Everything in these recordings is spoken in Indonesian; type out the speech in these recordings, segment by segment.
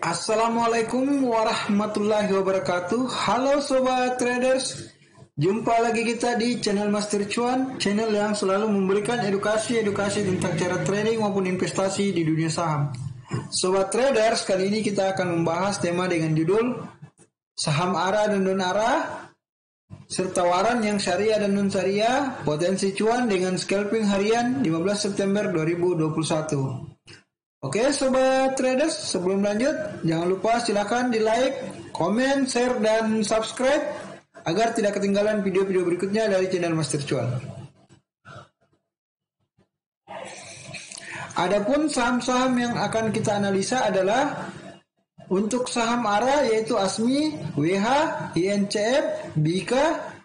Assalamualaikum warahmatullahi wabarakatuh. Halo sobat traders, jumpa lagi kita di channel Master Cuan, channel yang selalu memberikan edukasi tentang cara trading maupun investasi di dunia saham. Sobat traders, kali ini kita akan membahas tema dengan judul saham ARA dan non ARA serta waran yang syariah dan non syariah, potensi cuan dengan scalping harian 15 September 2021. Oke sobat traders, sebelum lanjut jangan lupa silakan di like, komen, share, dan subscribe agar tidak ketinggalan video-video berikutnya dari channel Master Cuan. Adapun saham-saham yang akan kita analisa adalah untuk saham ARA yaitu ASMI, WH, INCF, BIKA,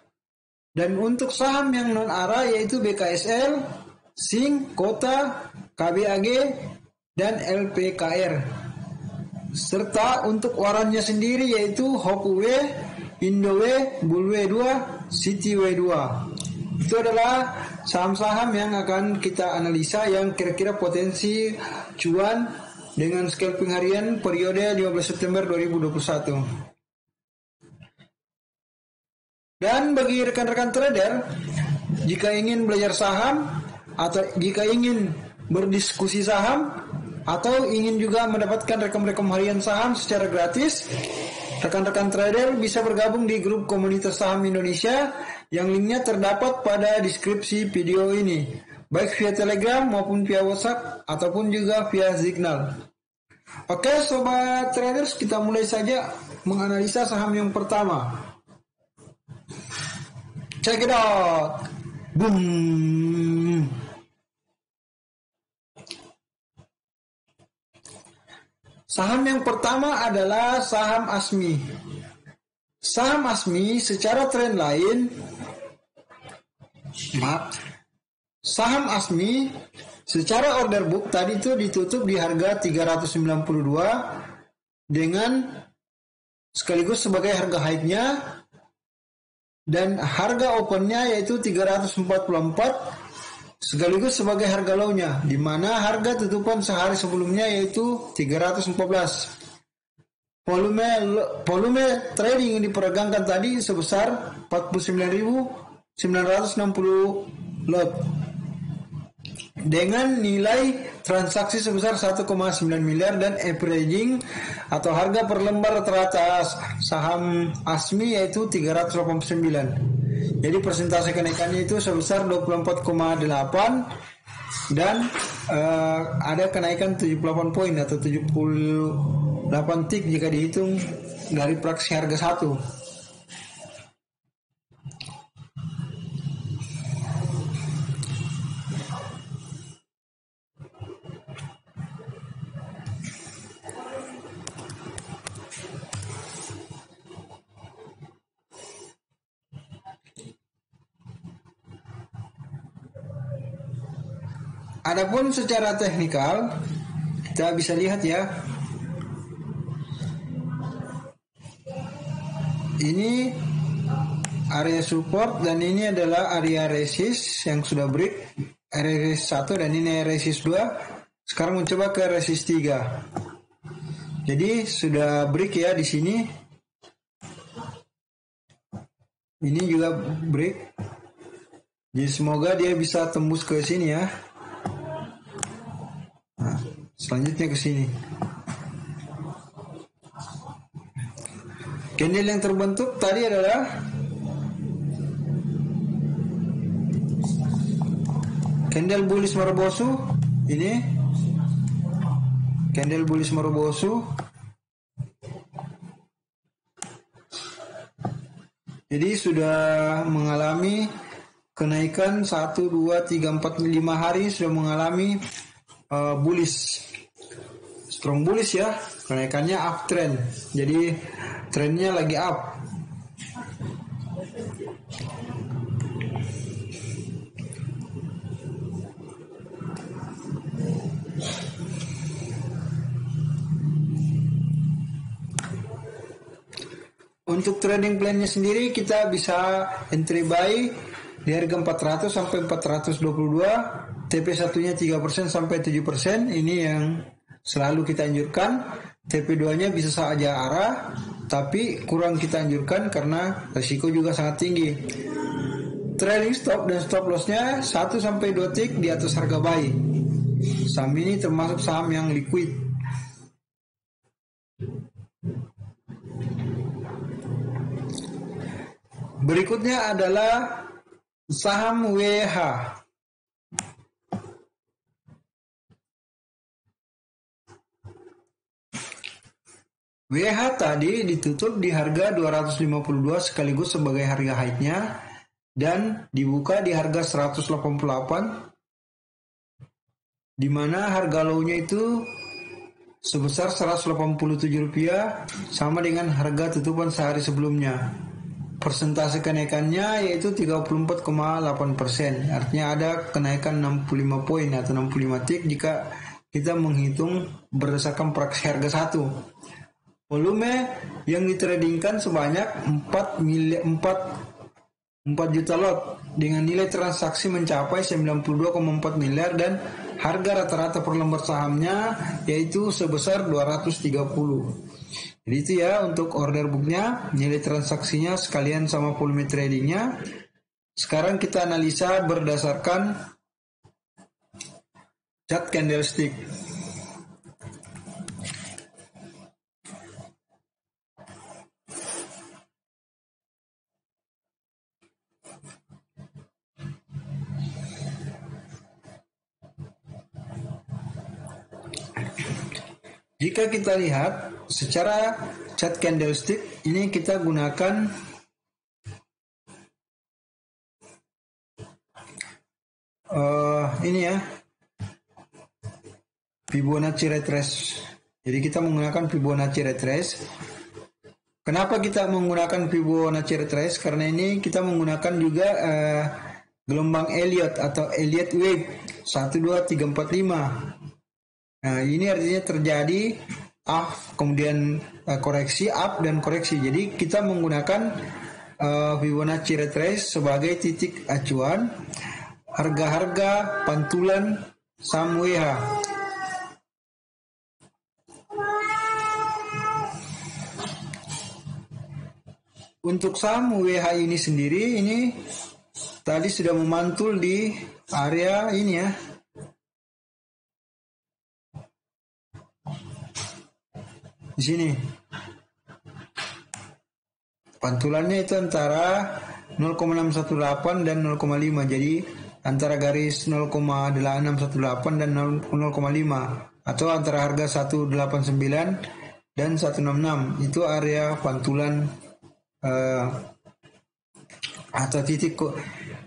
dan untuk saham yang non ARA yaitu BKSL, SING, KOTA, KBAG, dan LPKR. Serta untuk warannya sendiri yaitu HOKUW, INDOW, BULW2, CITIW2. Itu adalah saham-saham yang akan kita analisa yang kira-kira potensi cuan dengan scalping harian periode 15 September 2021. Dan bagi rekan-rekan trader, jika ingin belajar saham atau jika ingin berdiskusi saham atau ingin juga mendapatkan rekom-rekom harian saham secara gratis, rekan-rekan trader bisa bergabung di grup komunitas saham Indonesia yang linknya terdapat pada deskripsi video ini, baik via Telegram maupun via WhatsApp ataupun juga via Signal. Oke sobat traders, kita mulai saja menganalisa saham yang pertama. Check it out. Boom. Saham yang pertama adalah saham ASMI. Saham ASMI secara tren lain, saham ASMI secara order book tadi itu ditutup di harga 392 dengan sekaligus sebagai harga high-nya dan harga open-nya yaitu 344 sekaligus sebagai harga low-nya, di mana harga tutupan sehari sebelumnya yaitu 314. Volume trading yang diperdagangkan tadi sebesar 49.960 lot dengan nilai transaksi sebesar 1,9 miliar dan averaging atau harga per lembar rata-rata saham ASMI yaitu 389. Jadi persentase kenaikannya itu sebesar 24,8 dan ada kenaikan 78 poin atau 78 tick jika dihitung dari praksi harga 1. Adapun secara teknikal kita bisa lihat ya, ini area support dan ini adalah area resist yang sudah break, area resist 1 dan ini area resist 2. Sekarang mencoba ke resist 3. Jadi sudah break ya di sini. Ini juga break. Jadi semoga dia bisa tembus ke sini ya. Nah, selanjutnya ke sini. Candle yang terbentuk tadi adalah candle bullish Marubozu. Ini candle bullish Marubozu. Jadi sudah mengalami kenaikan 1, 2, 3, 4, 5 hari sudah mengalami bullish, strong bullish ya, kenaikannya uptrend, jadi trennya lagi up. Untuk trading plan-nya sendiri kita bisa entry buy di harga 400 sampai 422, TP satunya 3% sampai 7%. Ini yang selalu kita anjurkan. TP2-nya bisa saja arah, tapi kurang kita anjurkan karena risiko juga sangat tinggi. Trailing stop dan stop loss-nya 1-2 tick di atas harga buy. Saham ini termasuk saham yang liquid. Berikutnya adalah saham WH. WH tadi ditutup di harga 252 sekaligus sebagai harga high-nya dan dibuka di harga 188, di mana harga low-nya itu sebesar Rp187 sama dengan harga tutupan sehari sebelumnya. Persentase kenaikannya yaitu 34,8%, artinya ada kenaikan 65 poin atau 65 tick jika kita menghitung berdasarkan praksi harga 1. Volume yang ditradingkan sebanyak 4 juta lot dengan nilai transaksi mencapai 92,4 miliar dan harga rata-rata per lembar sahamnya yaitu sebesar 230. Jadi itu ya untuk order booknya, nilai transaksinya sekalian sama volume tradingnya. Sekarang kita analisa berdasarkan chart candlestick. Jika kita lihat secara chart candlestick ini kita gunakan ini ya, Fibonacci retrace. Jadi kita menggunakan Fibonacci retrace. Kenapa kita menggunakan Fibonacci retrace? Karena ini kita menggunakan juga gelombang Elliott atau Elliott wave 1, 2, 3, 4, 5. Nah, ini artinya terjadi up, kemudian koreksi, up dan koreksi. Jadi kita menggunakan Fibonacci retrace sebagai titik acuan harga-harga pantulan saham WH. Untuk saham WH ini sendiri, ini tadi sudah memantul di area ini ya. Di sini pantulannya itu antara 0,618 dan 0,5, jadi antara garis 0,618 dan 0,5 atau antara harga 189 dan 166 itu area pantulan atau titik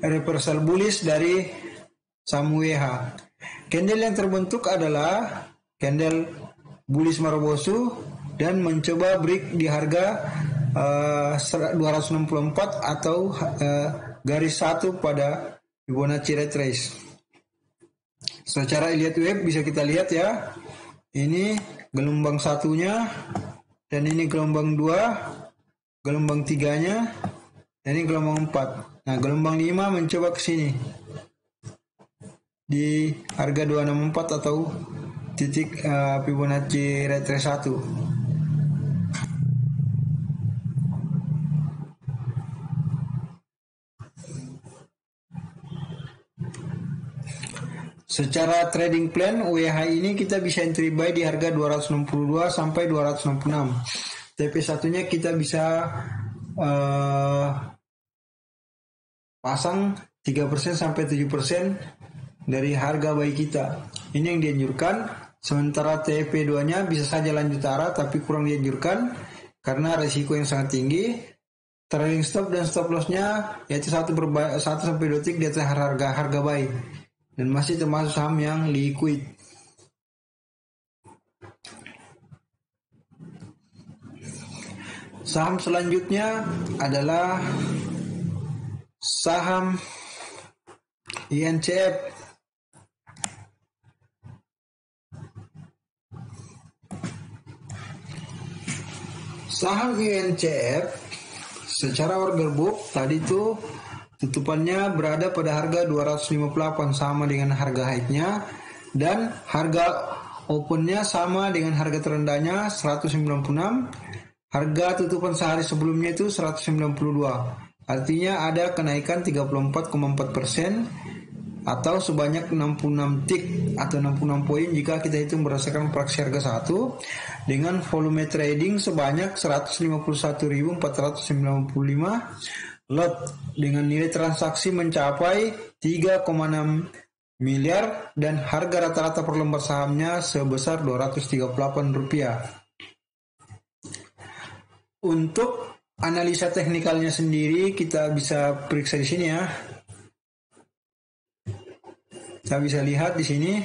reversal bullish dari saham WH. Candle yang terbentuk adalah candle bullish Marubozu dan mencoba break di harga 264 atau garis 1 pada Fibonacci retrace. Secara Elliott wave bisa kita lihat ya. Ini gelombang satunya dan ini gelombang 2, gelombang 3-nya dan ini gelombang 4. Nah, gelombang 5 mencoba ke sini di harga 264 atau titik Fibonacci retrace 1. Secara trading plan WH ini kita bisa entry buy di harga 262 sampai 266. TP1-nya kita bisa pasang 3% sampai 7% dari harga buy kita. Ini yang dianjurkan. Sementara TP2-nya bisa saja lanjut arah tapi kurang dianjurkan karena risiko yang sangat tinggi. Trailing stop dan stop loss-nya yaitu 1 sampai 2 tick di atas harga buy. Dan masih termasuk saham yang liquid. Saham selanjutnya adalah saham INCF. Saham INCF secara order book tadi tuh tutupannya berada pada harga 258 sama dengan harga high-nya dan harga opennya sama dengan harga terendahnya 196, harga tutupan sehari sebelumnya itu 192. Artinya ada kenaikan 34,4% atau sebanyak 66 tick atau 66 poin jika kita hitung berdasarkan praksi harga 1, dengan volume trading sebanyak 151.495 lot dengan nilai transaksi mencapai 3,6 miliar dan harga rata-rata per lembar sahamnya sebesar Rp238. Untuk analisa teknikalnya sendiri kita bisa periksa di sini ya. Kita bisa lihat di sini.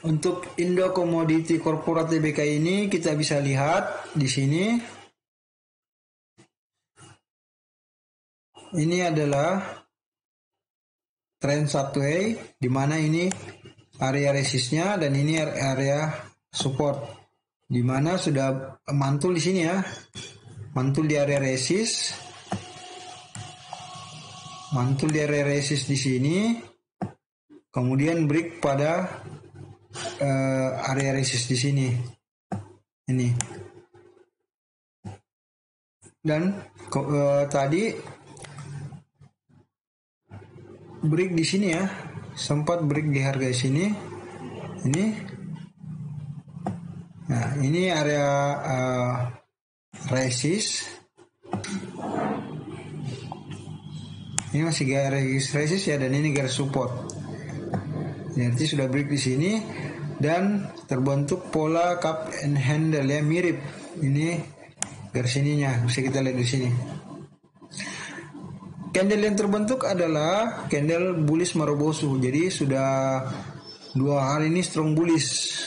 Untuk Indo Commodity Corporate Tbk ini kita bisa lihat di sini. Ini adalah trend sideways di mana ini area resistnya dan ini area support, di mana sudah mantul di sini ya, mantul di area resist, mantul di area resist di sini, kemudian break pada area resist di sini, ini, dan tadi break di sini ya. Sempat break di harga sini, ini, nah ini area resist, ini masih garis resist ya, dan ini garis support. Jadi sudah break di sini dan terbentuk pola cup and handle ya, mirip. Ini garis ininya bisa kita lihat di sini. Candle yang terbentuk adalah candle bullish Marubozu. Jadi sudah 2 hari ini strong bullish.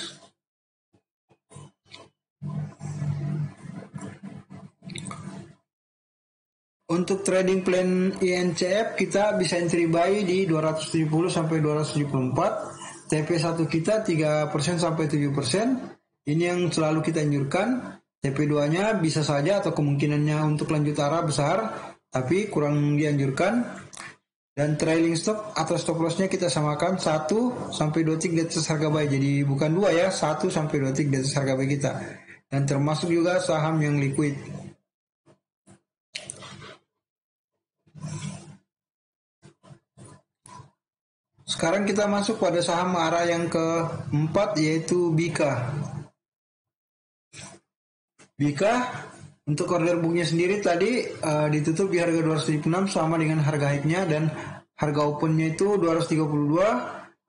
Untuk trading plan INCF kita bisa entry buy di 270 sampai 274. TP1 kita 3% sampai 7%. Ini yang selalu kita anjurkan. TP2-nya bisa saja atau kemungkinannya untuk lanjut arah besar, tapi kurang dianjurkan. Dan trailing stop atau stop loss-nya kita samakan 1 sampai 2 tick di atas harga buy. Jadi bukan 2 ya, 1 sampai 2 tick di atas harga buy kita. Dan termasuk juga saham yang liquid. Sekarang kita masuk pada saham arah yang keempat, yaitu Bika. Bika untuk order booknya sendiri tadi ditutup di harga 276 sama dengan harga high-nya, dan harga opennya itu 232,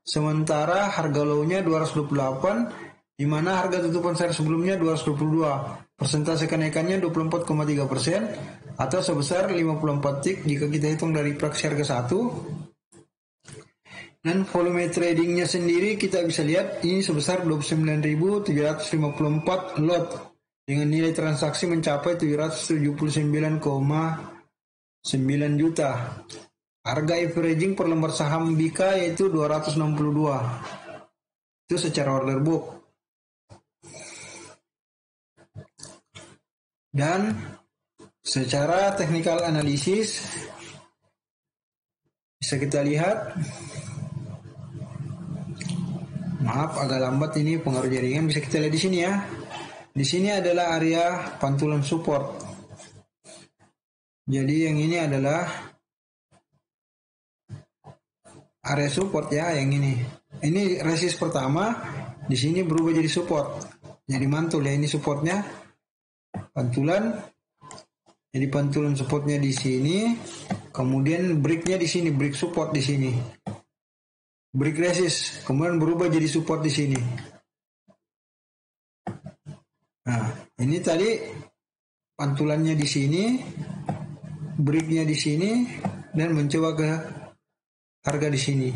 sementara harga low-nya 228, di mana harga tutupan sehari sebelumnya 222. Persentase kenaikannya 24,3% atau sebesar 54 tick jika kita hitung dari praksi harga 1. Dan volume tradingnya sendiri kita bisa lihat ini sebesar 29.754 lot dengan nilai transaksi mencapai 779,9 juta. Harga averaging per lembar saham Bika yaitu 262. Itu secara order book. Dan secara technical analisis bisa kita lihat, maaf agak lambat ini pengaruh jaringan, bisa kita lihat di sini ya. Di sini adalah area pantulan support. Jadi yang ini adalah area support ya, yang ini. Ini resist pertama, di sini berubah jadi support. Jadi mantul ya, ini supportnya. Pantulan. Jadi pantulan supportnya di sini, kemudian breaknya di sini, break support di sini. Break resist, kemudian berubah jadi support di sini. Nah, ini tadi pantulannya di sini, breaknya di sini, dan mencoba ke harga di sini.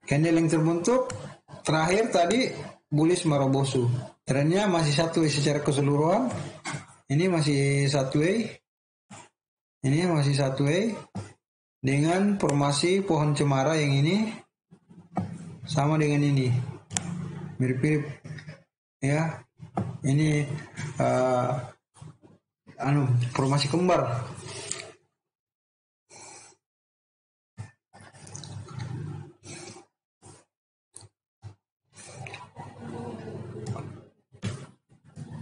Candle yang terbentuk terakhir tadi bullish Marubozu. Trennya masih satu secara keseluruhan. Ini masih satu ini masih satu dengan formasi pohon cemara yang ini sama dengan ini. mirip-mirip ya. Ini formasi kembar.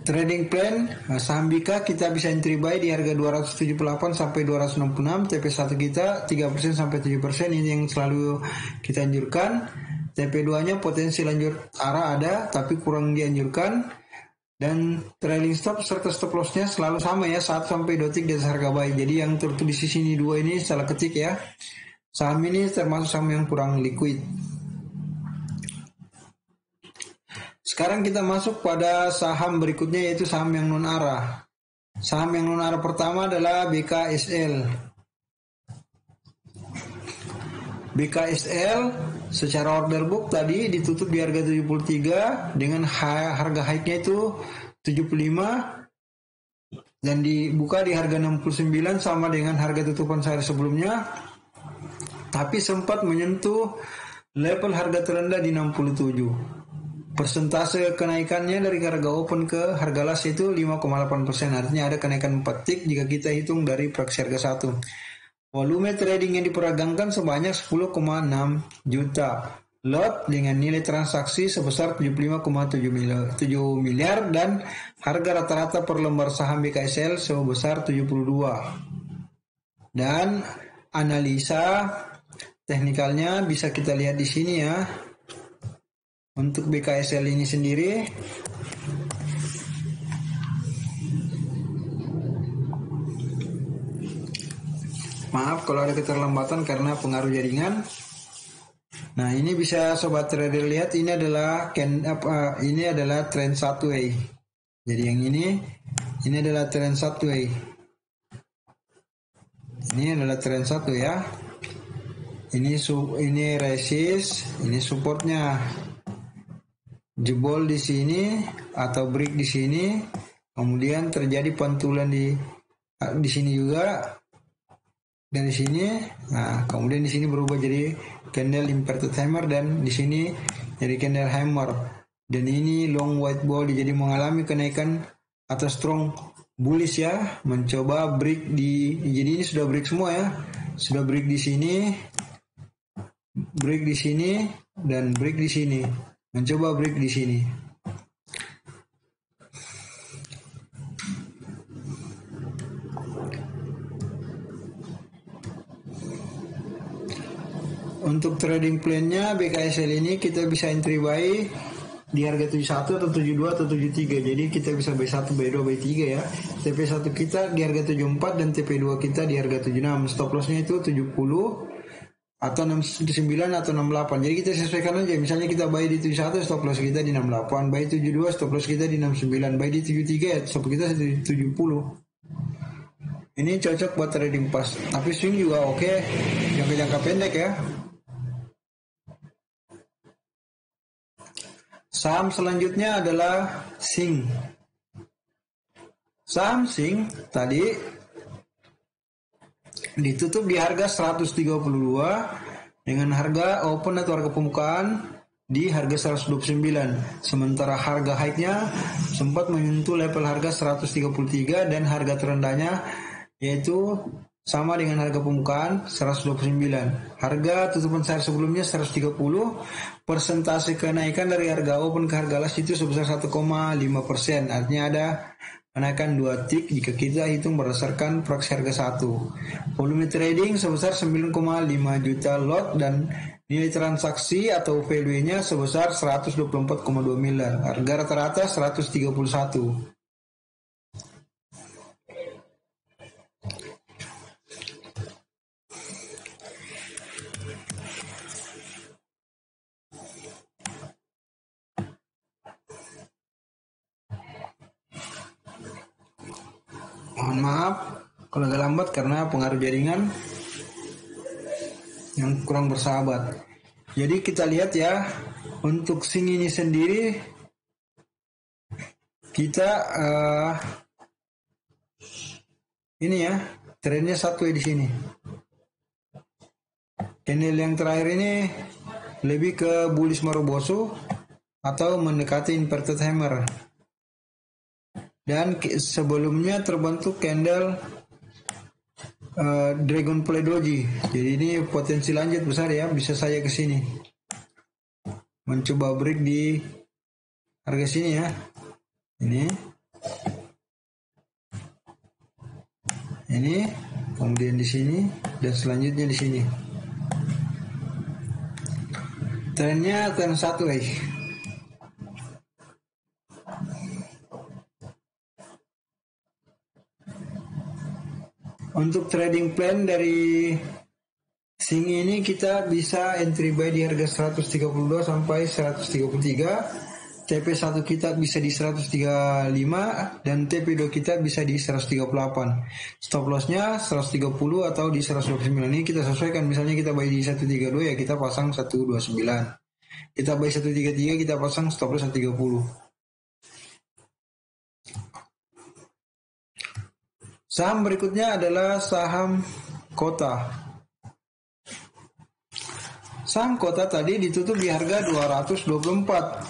Trading plan saham Bika kita bisa entry buy di harga 278 sampai 266, TP1 kita 3% sampai 7%, ini yang selalu kita anjurkan. TP2-nya potensi lanjut arah ada tapi kurang dianjurkan, dan trailing stop serta stop loss-nya selalu sama ya, 1 sampai 2 tick di atas harga buy. Jadi yang tertulis di sini 2 ini salah ketik ya. Saham ini termasuk saham yang kurang liquid. Sekarang kita masuk pada saham berikutnya, yaitu saham yang non arah. Saham yang non arah pertama adalah BKSL. BKSL secara order book tadi ditutup di harga 73 dengan harga high-nya itu 75 dan dibuka di harga 69 sama dengan harga tutupan sehari sebelumnya, tapi sempat menyentuh level harga terendah di 67. Persentase kenaikannya dari harga open ke harga last itu 5,8%, artinya ada kenaikan 4 tick jika kita hitung dari proxy harga 1. Volume trading yang diperdagangkan sebanyak 10,6 juta lot dengan nilai transaksi sebesar 75,7 miliar dan harga rata-rata per lembar saham BKSL sebesar 72. Dan analisa teknikalnya bisa kita lihat di sini ya. Untuk BKSL ini sendiri, maaf kalau ada keterlambatan karena pengaruh jaringan. Nah, ini bisa sobat trader lihat, ini adalah trend satu way. Jadi yang ini adalah trend satu way. Ini adalah trend satu ya. Ini resist, ini supportnya. Jebol di sini atau break di sini, kemudian terjadi pantulan di sini juga dari sini. Nah, kemudian di sini berubah jadi candle inverted hammer dan di sini jadi candle hammer. Dan ini long white ball, jadi mengalami kenaikan atau strong bullish ya, mencoba break jadi ini sudah break semua ya. Sudah break di sini, break di sini dan break di sini. Mencoba break di sini. Untuk trading plan-nya BKSL ini kita bisa entry buy di harga 71 atau 72 atau 73. Jadi kita bisa buy 1, buy 2, buy 3 ya. TP1 kita di harga 74 dan TP2 kita di harga 76. Stop loss-nya itu 70 atau 69 atau 68. Jadi kita sesuaikan aja. Misalnya kita buy di 71, stop loss kita di 68, buy 72, stop loss kita di 69, buy di 73 ya, stop kita di 70. Ini cocok buat trading pas. Tapi swing juga oke, jangka pendek ya. Saham selanjutnya adalah Sing. Saham Sing tadi ditutup di harga 132 dengan harga open atau harga pembukaan di harga 129. Sementara harga high-nya sempat menyentuh level harga 133 dan harga terendahnya yaitu sama dengan harga pembukaan 129. Harga tutupan sehari sebelumnya 130. Persentase kenaikan dari harga open ke harga last itu sebesar 1,5%. Artinya ada kenaikan 2 tick jika kita hitung berdasarkan proxy harga 1. Volume trading sebesar 9,5 juta lot dan nilai transaksi atau value-nya sebesar 124,2 miliar. Harga rata-rata 131. Mohon maaf kalau agak lambat karena pengaruh jaringan yang kurang bersahabat. Jadi kita lihat ya, untuk Sing ini sendiri kita ini ya, trennya satu di sini. Candle yang terakhir ini lebih ke bullish Marubosu atau mendekati inverted hammer. Dan sebelumnya terbentuk candle Dragonfly Doji. Jadi ini potensi lanjut besar ya, bisa saya ke sini. Mencoba break di harga sini ya. Ini kemudian di sini dan selanjutnya di sini. Trennya akan satu Untuk trading plan dari Sing ini kita bisa entry buy di harga 132 sampai 133. TP1 kita bisa di 135 dan TP2 kita bisa di 138. Stop lossnya 130 atau di 129. Ini kita sesuaikan, misalnya kita buy di 132 ya kita pasang 129. Kita buy 133 kita pasang stop loss 130. Saham berikutnya adalah saham Kota. Saham Kota tadi ditutup di harga 224,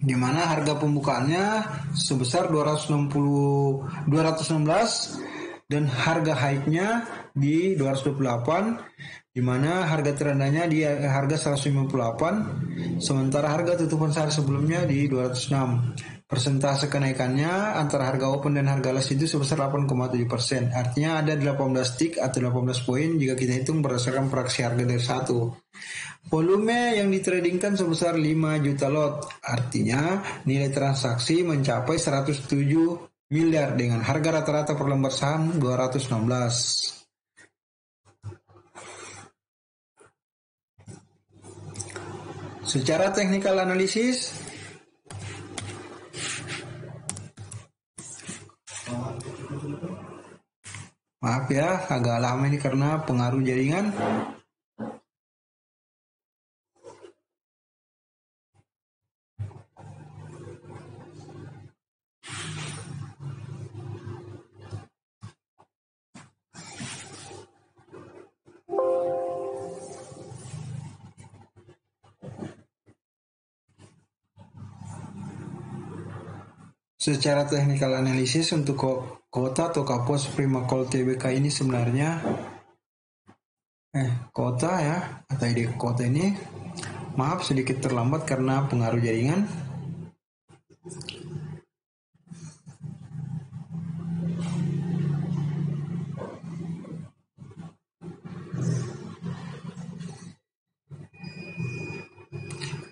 di mana harga pembukaannya sebesar 216 dan harga high-nya di 228, di mana harga terendahnya di harga 158, sementara harga tutupan sehari sebelumnya di 206. Persentase kenaikannya antara harga open dan harga last itu sebesar 8,7%. Artinya ada 18 tick atau 18 poin jika kita hitung berdasarkan fraksi harga dari 1. Volume yang ditradingkan sebesar 5 juta lot. Artinya nilai transaksi mencapai 107 miliar dengan harga rata-rata per lembar saham 216. Secara teknikal analisis, maaf ya, agak lama ini karena pengaruh jaringan. Secara teknikal analisis untuk Kota atau Kapos Prima Call TBK ini sebenarnya Kota ya, atau ide Kota ini maaf sedikit terlambat karena pengaruh jaringan.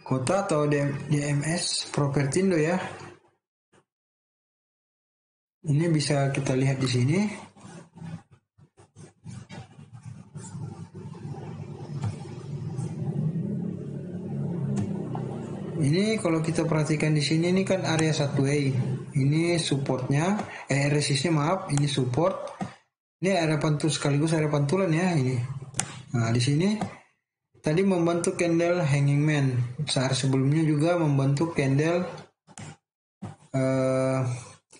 Kota atau DMS Propertindo ya. Ini bisa kita lihat di sini. Ini kalau kita perhatikan di sini, ini kan area 1A. Ini supportnya, resistnya maaf, ini support. Ini area pantul sekaligus area pantulan ya ini. Nah di sini tadi membentuk candle hanging man. Sehari sebelumnya juga membentuk candle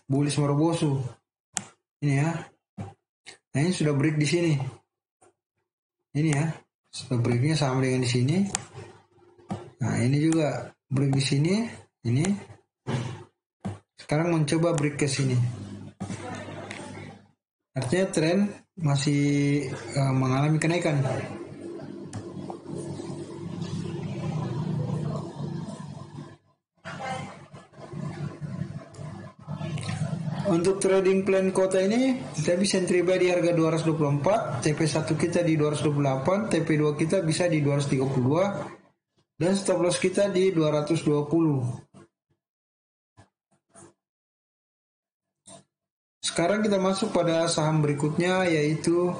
bullish Morobosu. Ini ya. Nah ini sudah break di sini. Ini ya. Sudah breaknya sama dengan di sini. Nah ini juga break di sini. Ini. Sekarang mencoba break ke sini. Artinya tren masih mengalami kenaikan. Untuk trading plan Kota ini kita bisa entry buy di harga 224, TP1 kita di 228, TP2 kita bisa di 232 dan stop loss kita di 220. Sekarang kita masuk pada saham berikutnya yaitu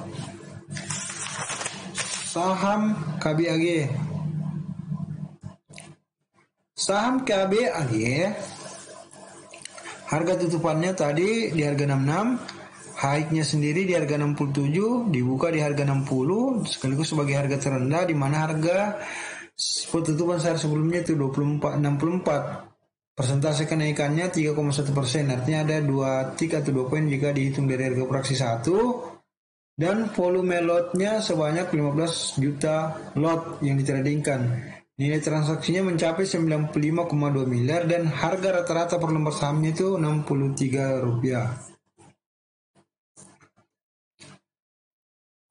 saham KBAG. Saham KBAG harga tutupannya tadi di harga 66, high-nya sendiri di harga 67, dibuka di harga 60, sekaligus sebagai harga terendah di mana harga penutupan sehari sebelumnya itu 64. Persentase kenaikannya 3,1%, artinya ada 2 tick atau 2 poin jika dihitung dari harga fraksi 1, dan volume lotnya sebanyak 15 juta lot yang ditradingkan. Nilai transaksinya mencapai 95,2 miliar dan harga rata-rata per lembar sahamnya itu Rp63.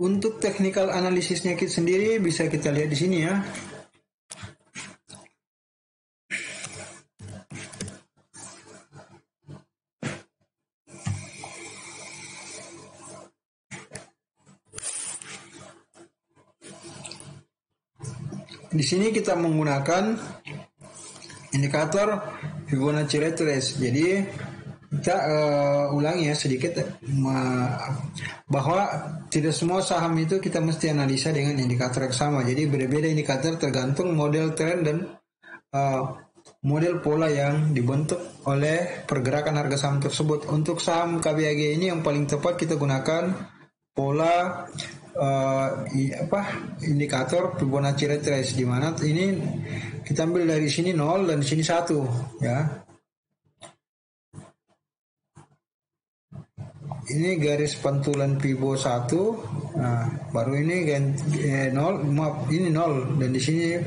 Untuk technical analisisnya kita sendiri bisa kita lihat di sini ya. Di sini kita menggunakan indikator Fibonacci retrace. Jadi kita ulangi ya sedikit bahwa tidak semua saham itu kita mesti analisa dengan indikator yang sama. Jadi berbeda indikator tergantung model tren dan model pola yang dibentuk oleh pergerakan harga saham tersebut. Untuk saham KBAG ini yang paling tepat kita gunakan pola indikator Fibonacci retrace, di mana ini kita ambil dari sini 0 dan di sini 1 ya. Ini garis pantulan Fibo 1. Nah, baru ini 0, maaf, ini 0 dan di sini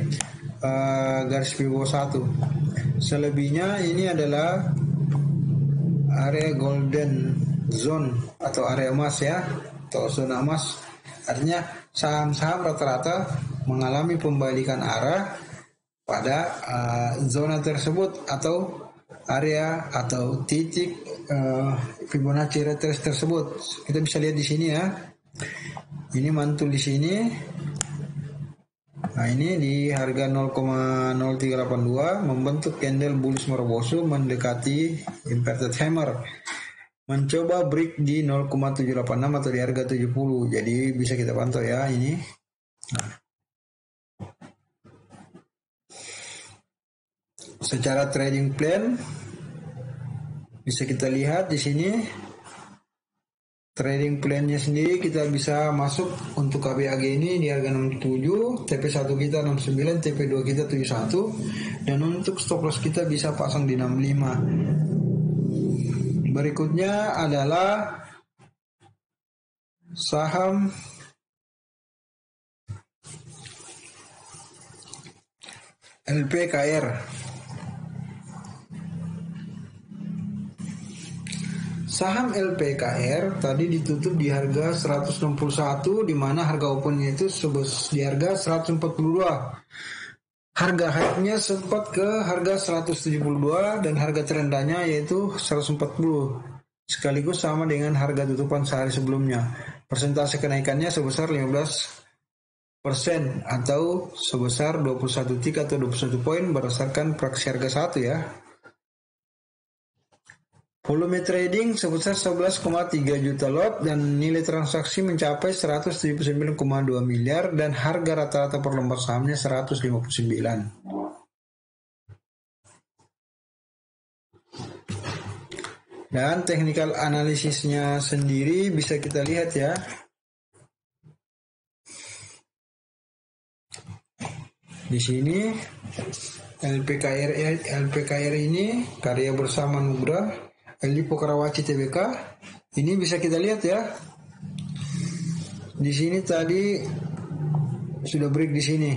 garis Fibo 1. Selebihnya ini adalah area golden zone atau area emas ya, atau zona emas. Artinya saham-saham rata-rata mengalami pembalikan arah pada zona tersebut atau area atau titik Fibonacci retrace tersebut. Kita bisa lihat di sini ya. Ini mantul di sini. Nah, ini di harga 0,0382 membentuk candle bullish Morobosu mendekati inverted hammer. Mencoba break di 0,786 atau di harga 70. Jadi bisa kita pantau ya ini. Nah. Secara trading plan bisa kita lihat di sini. Trading plan-nya sendiri kita bisa masuk untuk KBAG ini di harga 67, TP1 kita 69, TP2 kita 71, dan untuk stop loss kita bisa pasang di 65. Berikutnya adalah saham LPKR. Saham LPKR tadi ditutup di harga 161, di mana harga opennya itu di harga 142. Harga high-nya sempat ke harga 172 dan harga terendahnya yaitu 140. Sekaligus sama dengan harga tutupan sehari sebelumnya. Persentase kenaikannya sebesar 15% atau sebesar 21 tik atau 21 poin berdasarkan praksi harga 1 ya. Volume trading sebesar 11,3 juta lot dan nilai transaksi mencapai 179,2 miliar dan harga rata-rata per lembar sahamnya 159. Dan technical analisisnya sendiri bisa kita lihat ya. Di sini LPKR ini karya bersama Nugra Lipo Karawaci Tbk. Ini bisa kita lihat ya. Di sini tadi sudah break di sini.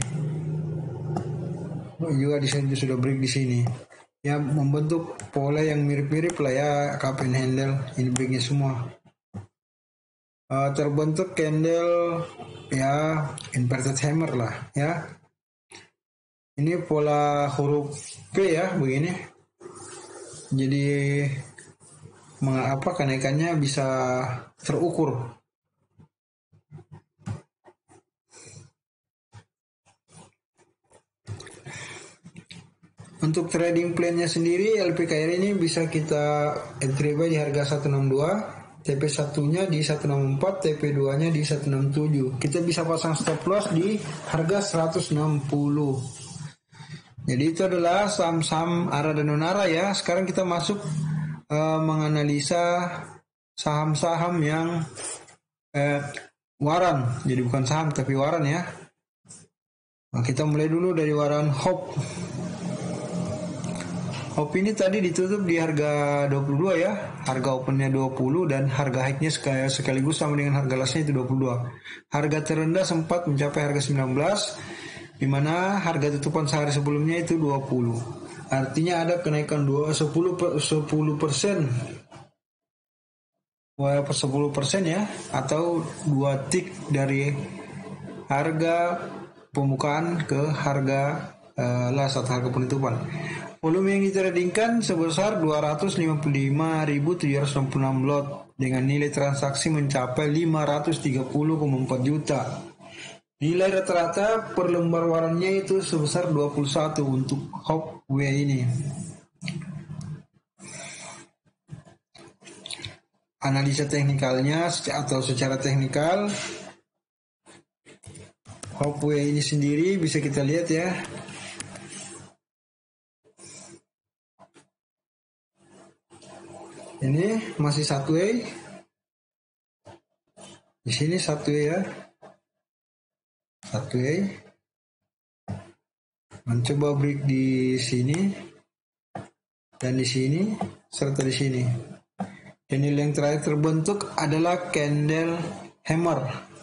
Juga di sini sudah break di sini. Ya, membentuk pola yang mirip-mirip lah ya, cup and handle. Ini breaknya semua. Terbentuk candle ya inverted hammer lah ya. Ini pola huruf P ya begini. Jadi mengapa kenaikannya bisa terukur. Untuk trading plan-nya sendiri LPKR ini bisa kita entry buy di harga 162, TP1-nya di 164, TP2-nya di 167. Kita bisa pasang stop loss di harga 160. Jadi itu adalah saham-saham ARA dan non-ARA ya. Sekarang kita masuk menganalisa saham-saham yang waran, jadi bukan saham tapi waran ya. Nah, kita mulai dulu dari waran HOP. HOP ini tadi ditutup di harga 22 ya, harga opennya 20 dan harga high-nya sekaligus sama dengan harga lastnya itu 22. Harga terendah sempat mencapai harga 19 di mana harga tutupan sehari sebelumnya itu 20. Artinya ada kenaikan 10%. 10% ya, atau 2 tik dari harga pembukaan ke harga last atau harga penutupan. Volume yang ditradingkan sebesar 255.766 lot dengan nilai transaksi mencapai 530,4 juta. Nilai rata-rata per lembar warannya itu sebesar 21 untuk HOP-W ini. Analisa teknikalnya atau secara teknikal, HOP-W ini sendiri bisa kita lihat ya. Ini masih satu way. Di sini satu way ya. Satu way. Mencoba break di sini dan di sini serta di sini. Dan nilai yang terakhir terbentuk adalah candle hammer.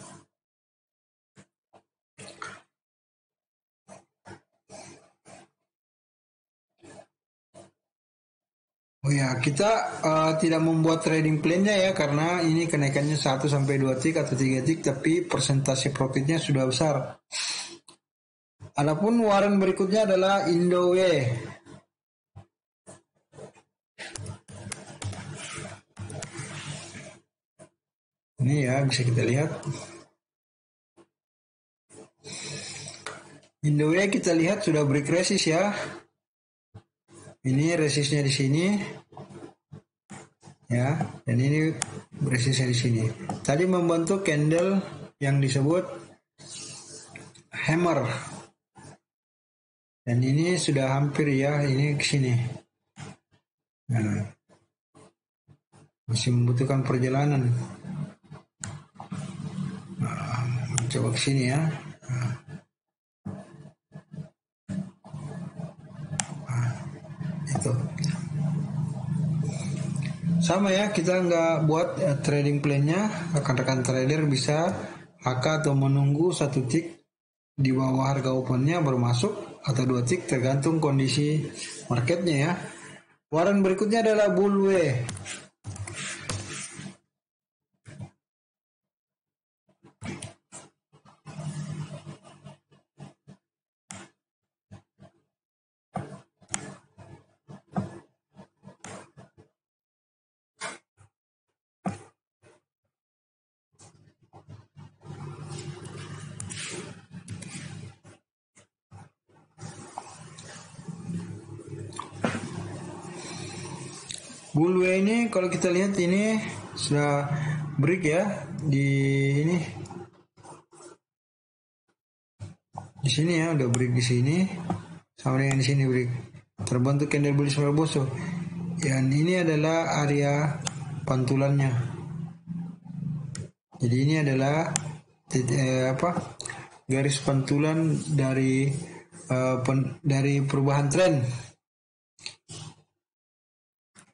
Oh ya, kita tidak membuat trading plan-nya ya, karena ini kenaikannya 1 sampai 2 tik atau 3 tik, tapi persentase profitnya sudah besar. Adapun waran berikutnya adalah Indo W. Ini ya, bisa kita lihat. Indo W kita lihat sudah break resist ya. Ini resistnya di sini. Ya, dan ini resistnya di sini. Tadi membentuk candle yang disebut hammer. Dan ini sudah hampir ya, ini ke sini. Nah, masih membutuhkan perjalanan. Nah, coba ke sini ya. Itu sama ya, kita nggak buat trading plan-nya. Rekan-rekan trader bisa HK atau menunggu 1 tik di bawah harga opennya baru masuk, atau 2 tik tergantung kondisi marketnya ya. Waran berikutnya adalah Bull W. Bull W ini kalau kita lihat ini sudah break ya di ini. Di sini ya, udah break di sini sama dengan di sini break. Terbentuk candle bullish Barbosa. Dan ini adalah area pantulannya. Jadi ini adalah garis pantulan dari perubahan tren.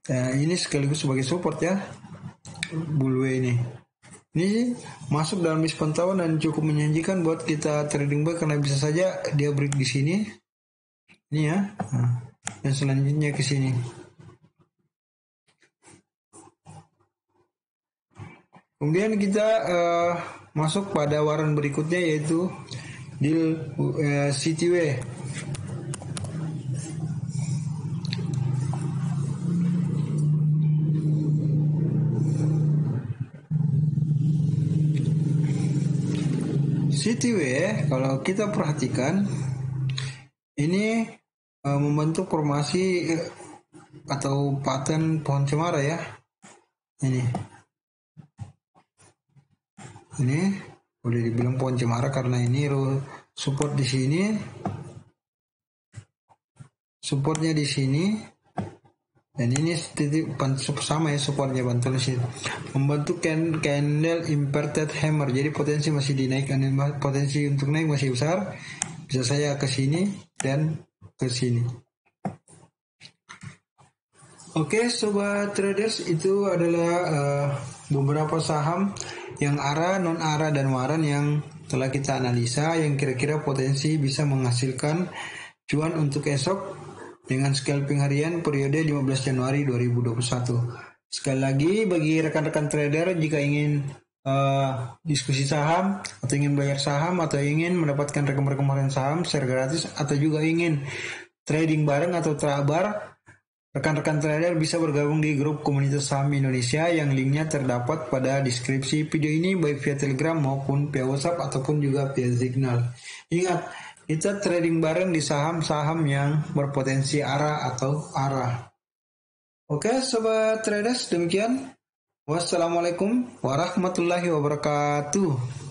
Ini sekaligus sebagai support ya, Bull W ini. Ini masuk dalam list pantauan dan cukup menjanjikan buat kita trading buy, karena bisa saja dia break di sini. Ini ya. Dan selanjutnya ke sini. Kemudian kita masuk pada waran berikutnya, yaitu deal CTW. CTW kalau kita perhatikan ini membentuk formasi atau pattern pohon cemara ya. Ini boleh dibilang pohon cemara karena ini support di sini, supportnya di sini, dan ini titik sama ya, supportnya bantul sini, membentuk candle inverted hammer. Jadi potensi masih dinaikkan, potensi untuk naik masih besar. Bisa saya ke sini dan ke sini. Oke, sobat traders, itu adalah beberapa saham yang ARA, non ARA, dan waran yang telah kita analisa yang kira-kira potensi bisa menghasilkan cuan untuk esok dengan scalping harian periode 15 Januari 2021. Sekali lagi bagi rekan-rekan trader jika ingin diskusi saham atau ingin belajar saham atau ingin mendapatkan rekomendasi saham secara gratis atau juga ingin trading bareng atau trabar, rekan-rekan trader bisa bergabung di grup komunitas saham Indonesia yang linknya terdapat pada deskripsi video ini baik via Telegram maupun via WhatsApp ataupun juga via Signal. Ingat, kita trading bareng di saham-saham yang berpotensi arah. Oke, sobat traders, demikian. Wassalamualaikum warahmatullahi wabarakatuh.